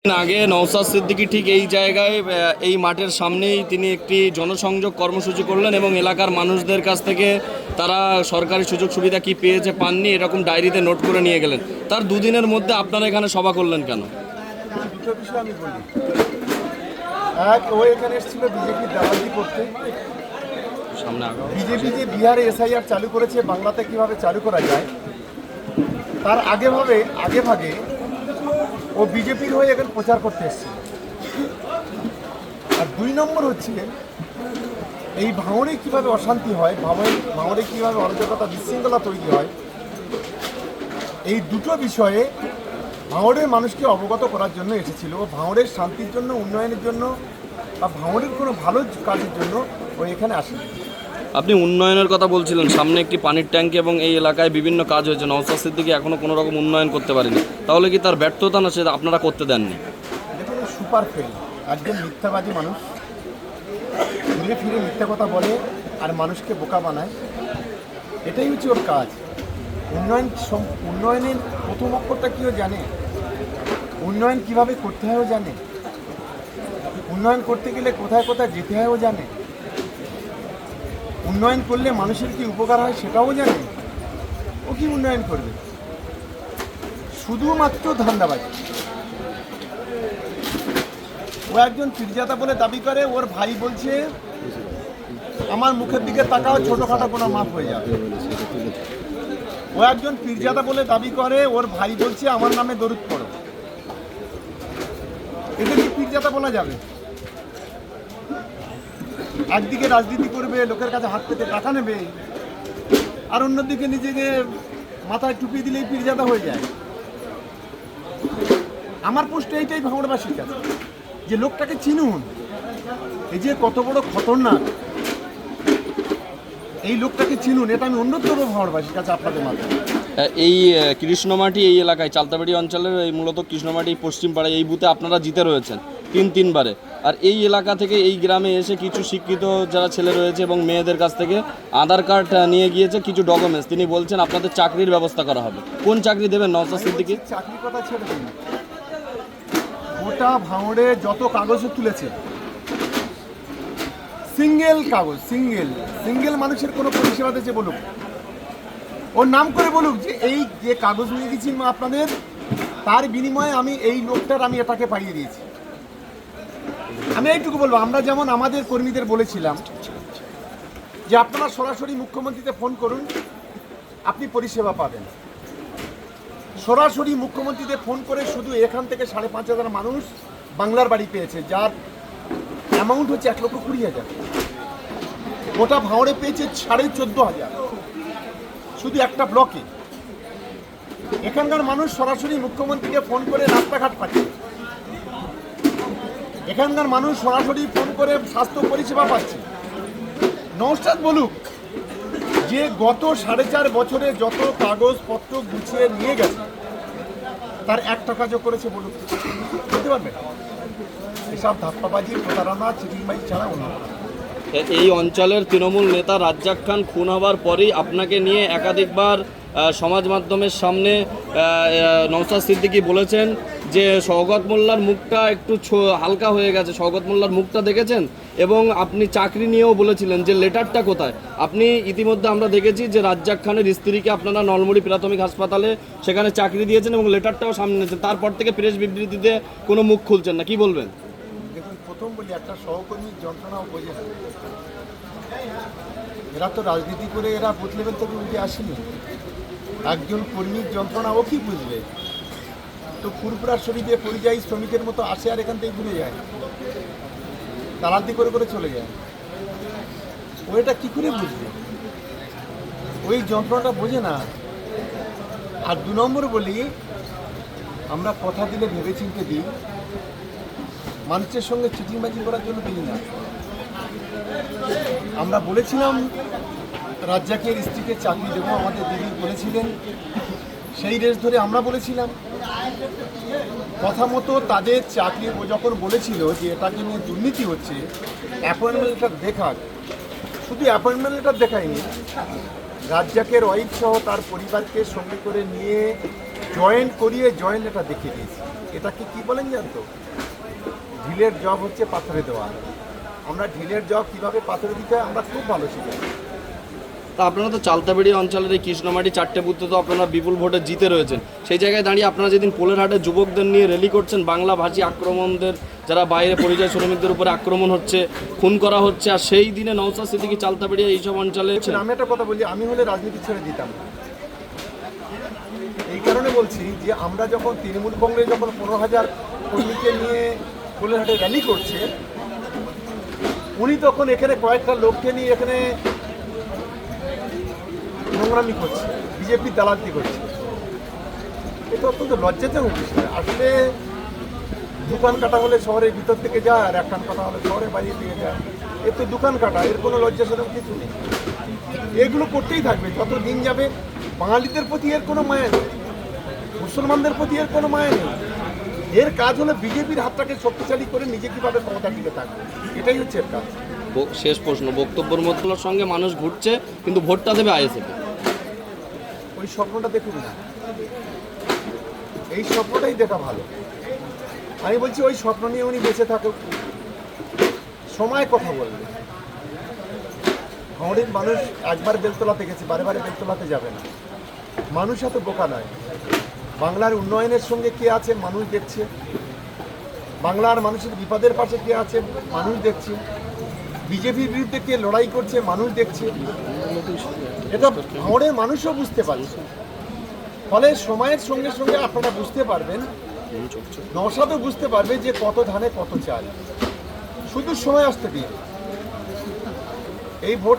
আগে নওশাদ সিদ্দিকী ঠিক এই জায়গায় এই মাঠের সামনেই তিনি একটি জনসংযোগ কর্মসূচি করলেন এবং এলাকার মানুষদের কাছ থেকে তারা সরকারি সুযোগ সুবিধা কি পেয়েছে পাননি এরকম ডায়েরিতে নোট করে নিয়ে গেলেন। তার দুদিনের মধ্যে আপনারা এখানে সভা করলেন কেন? দুটো বিষয় আমি বলি। এক, ও এখানে এসেছিল বিজেপির দালালি করতে। সামনে বিজেপি যে বিহারে এসআইআর চালু করেছে, বাংলাতে কিভাবে চালু করা যায় তার আগে ভাগে ও বিজেপির হয়ে এখন প্রচার করতে এসছে। আর দুই নম্বর হচ্ছে এই ভাঙড়ে কীভাবে অশান্তি হয়, ভাঙড়ে কীভাবে অরাজকতা বিশৃঙ্খলা তৈরি হয়, এই দুটো বিষয়ে ভাঙড়ের মানুষকে অবগত করার জন্য এসেছিল। ও ভাঙড়ের শান্তির জন্য, উন্নয়নের জন্য বা ভাঙড়ের কোনো ভালো কাজের জন্য ও এখানে আসে। আপনি উন্নয়নের কথা বলছিলেন, সামনে একটি পানির ট্যাঙ্কি এবং এই এলাকায় বিভিন্ন কাজ হয়েছে, নওশাদ সিদ্দিকী এখনও কোনো রকম উন্নয়ন করতে পারেনি, তাহলে কি তার ব্যর্থতা না সেটা আপনারা করতে দেননি? দেখুন, সুপার ফেল একজন মিথ্যাবাদী মানুষ, ঘুরে ফিরে মিথ্যা কথা বলে আর মানুষকে বোকা বানায়, এটাই হচ্ছে ওর কাজ। উন্নয়নের প্রথম অক্ষরটা কিও জানে, উন্নয়ন কিভাবে করতে হয় ও জানে, উন্নয়ন করতে গেলে কোথায় কোথায় যেতে হয় ও জানে, উন্নয়ন করলে মানুষের কি উপকার হয় সেটাও জানে। ও কি উন্নয়ন করবে? শুধুমাত্র ধান্দাবাজি। ও একজন পীরজাদা বলে দাবি করে, ওর ভাই বলছে আমার মুখের দিকে তাকাও, ছোটোখাটো কোনো মাপ হয়ে যাবে। ও একজন পীরজাদা বলে দাবি করে, ওর ভাই বলছে আমার নামে দরুদ পড়ো। এটা কি পীরজাদা বলা যাবে? একদিকে রাজনীতি করবে, লোকের কাছে হাত পেতে টাকা নেবে, আর অন্যদিকে নিজেকে মাথায় টুপি দিলেই পীরজাদা হয়ে যায়। আমার প্রশ্ন এইটাই ভাঙড়বাসীর কাছে, যে লোকটাকে চিনুন, এই যে কত বড় খতরনাক, এই লোকটাকে চিনুন। এটা আমি অনুরোধ করবো ভাঙড়বাসীর কাছে আপনাদের মাধ্যমে। এই কৃষ্ণমাটি এই এলাকায় চালতাবাড়ি অঞ্চলের এই মূলত কৃষ্ণমাটি পশ্চিমপাড়ায় এই বুথে আপনারা জিতে রয়েছেন তিনবারে, আর এই এলাকা থেকে এই গ্রামে এসে কিছু শিক্ষিত যারা ছেলে রয়েছে এবং মেয়েদের কাছ থেকে আধার কার্ড নিয়ে গিয়েছে কিছু ডকুমেন্টস, তিনি বলছেন আপনাদের চাকরির ব্যবস্থা করা হবে। কোন চাকরি দেবেন নওশাদ সিদ্দিকী? চাকরির কথা ছেড়ে দিন, গোটা ভাঙড়ে যত কাগজে তুলেছে, সিঙ্গেল কাগজ, সিঙ্গেল মানুষের কোনো পরিষেবা দিয়েছে বলুক, ওর নাম করে বলুক যে এই যে কাগজ নিয়ে গেছি আপনাদের, তার বিনিময়ে আমি এই লোকটার আমি এটাকে পাইয়ে দিয়েছি। আমি এইটুকু বলবো, আমরা যেমন আমাদের কর্মীদের বলেছিলাম যে আপনারা সরাসরি মুখ্যমন্ত্রীতে ফোন করুন, আপনি পরিষেবা পাবেন। সরাসরি মুখ্যমন্ত্রীতে ফোন করে শুধু এখান থেকে 5,500 মানুষ বাংলার বাড়ি পেয়েছে, যার অ্যামাউন্ট হচ্ছে 1,20,000। গোটা ভাঙড়ে পেয়েছে 14,500 শুধু একটা ব্লকে। এখানকার মানুষ সরাসরি মুখ্যমন্ত্রীকে ফোন করে রাস্তাঘাট পাচ্ছে, এখানকার মানুষ সরাসরি ফোন করে স্বাস্থ্য পরিষেবা পাচ্ছে। নওশাদ বলুক যে গত 4.5 বছরে যত কাগজপত্র গুছিয়ে নিয়ে গেছে তার 1 টাকা করেছে বলুক, বুঝতে পারবেন? এসব ধাপ্পাবাজি, প্রতারণা, চিটিংবাজি ছাড়া অন্য। এই অঞ্চলের তৃণমূল নেতা রাজ্জাক খান খুন হওয়ার পরেই আপনাকে নিয়ে একাধিকবার সমাজ মাধ্যমের সামনে নওশাদ সিদ্দিকী বলেছেন যে শওকত মোল্লার মুখটা একটু হালকা হয়ে গেছে, শওকত মোল্লার মুখটা দেখেছেন, এবং আপনি চাকরি নিয়েও বলেছিলেন যে লেটারটা কোথায়। আপনি ইতিমধ্যে আমরা দেখেছি যে রাজ্জাক খানের স্ত্রীকে আপনারা নলমুড়ি প্রাথমিক হাসপাতালে সেখানে চাকরি দিয়েছেন এবং লেটারটাও সামনে নিয়েছেন, তারপর থেকে প্রেস বিবৃতিতে কোনো মুখ খুলছেন না, কি বলবেন? দেখুন, প্রথম বলি, একটা সহকর্মীর যন্ত্রণাও বোঝে না। এরা তো রাজনীতি করে এরা বুথ লেভেল থেকে উঠে আসেনি। একজন কর্মীর যন্ত্রণা ও কি বুঝবে? তো ফুরফুরা শরীফে পরিযায়ী শ্রমিকের মতো আসে আর এখান থেকে ঘুরে যায়, তালান্তি করে করে চলে যায়। ও এটা কী করে বুঝবে? ওই যন্ত্রণাটা বোঝে না। আর 2 নম্বর বলি, আমরা কথা দিলে ভেবেচিন্তে দিই, মানুষের সঙ্গে চিটিংবাজি করার জন্য দিই না। আমরা বলেছিলাম রাজ্জাকের স্ত্রীকে চাকরি দেবো, আমাদের দিদি বলেছিলেন, সেই রেস ধরে আমরা বলেছিলাম কথা মতো তাদের চাকরি। যখন বলেছিল যে এটাকে নিয়ে দুর্নীতি হচ্ছে, অ্যাপয়েন্টমেন্ট লেটার দেখাক, শুধু অ্যাপয়েন্টমেন্ট লেটার দেখায়নি, রাজ্জাকের ওয়াইফ সহ তার পরিবারকে সঙ্গে করে নিয়ে জয়েন্ট করিয়ে জয়েন্ট এটা দেখিয়ে দিয়েছি। এটাকে কি বলেন জানতো? ঢিলের জব হচ্ছে পাথরে দেওয়া। আমরা ঢিলের জব কীভাবে পাথরে দিতে হয় আমরা খুব ভালো শিখেছি। তা আপনারা তো চালতাবেড়ি অঞ্চলের এই কৃষ্ণমাটি 4টে বুথে তো আপনারা বিপুল ভোটে জিতে রয়েছেন, সেই জায়গায় দাঁড়িয়ে আপনারা যেদিন পোলেরহাটে যুবকদের নিয়ে র্যালি করছেন, বাংলাভাষী আক্রমণদের যারা বাইরে পরিযায়ী শ্রমিকদের উপরে আক্রমণ হচ্ছে, খুন করা হচ্ছে, আর সেই দিনে নওশাদ সিদ্দিকী চালতাবেড়ি এইসব অঞ্চলে আমি একটা কথা বলি, আমি হলে রাজনীতি ছেড়ে দিতাম না। এই কারণে বলছি যে আমরা যখন তৃণমূল কংগ্রেস যখন 15,000 কর্মীকে নিয়ে কোলেরহাটে র্যালি করছে, উনি তখন এখানে কয়েকটা লোককে নিয়ে এখানে নোংরামি করছে, বিজেপির দালালি করছে। এটা অত্যন্ত লজ্জাজনক বিষয়। আসলে দোকান কাটা হলে শহরের ভিতর থেকে যায়, আর একখান কাটা হলে শহরের বাইরে থেকে যায়। এর তো দোকান কাটা, এর কোনো লজ্জাজনক কিছু নেই। এগুলো করতেই থাকবে যত দিন যাবে। বাঙালিদের প্রতি এর কোনো মায়া নেই, মুসলমানদের প্রতি এর কোনো মায়া নেই। এর কাজ হলো বিজেপির হাতটাকে শক্তিশালী করে নিজে কীভাবে ক্ষমতা টিকে থাকবে, এটাই হচ্ছে এর কাজ। শেষ প্রশ্ন, বক্তব্যের মধ্যে সঙ্গে মানুষ ঘুরছে কিন্তু ভোটটা দেবে আইএসএফে, ওই স্বপ্নটা দেখুন না, এই স্বপ্নটাই দেখা ভালো। আমি বলছি ওই স্বপ্ন নিয়ে উনি বেঁচে থাকুক, সময় কথা বলবে। আমাদের মানুষ একবার বেলতলাতে গেছে, বারে বারে বেলতলাতে যাবে না। মানুষ এত বোকা নয়। বাংলার উন্নয়নের সঙ্গে কে আছে মানুষ দেখছে, বাংলার মানুষের বিপদের পাশে কে আছে মানুষ দেখছে, বিজেপির বিরুদ্ধে কে লড়াই করছে মানুষ দেখছে। এটা আমাদের মানুষও বুঝতে পারছে। ফলে সময়ের সঙ্গে সঙ্গে আপনারা বুঝতে পারবেন, নওশাদও বুঝতে পারবে যে কত ধানে কত চাল। শুধু সময় আসতে দিন, এই ভোট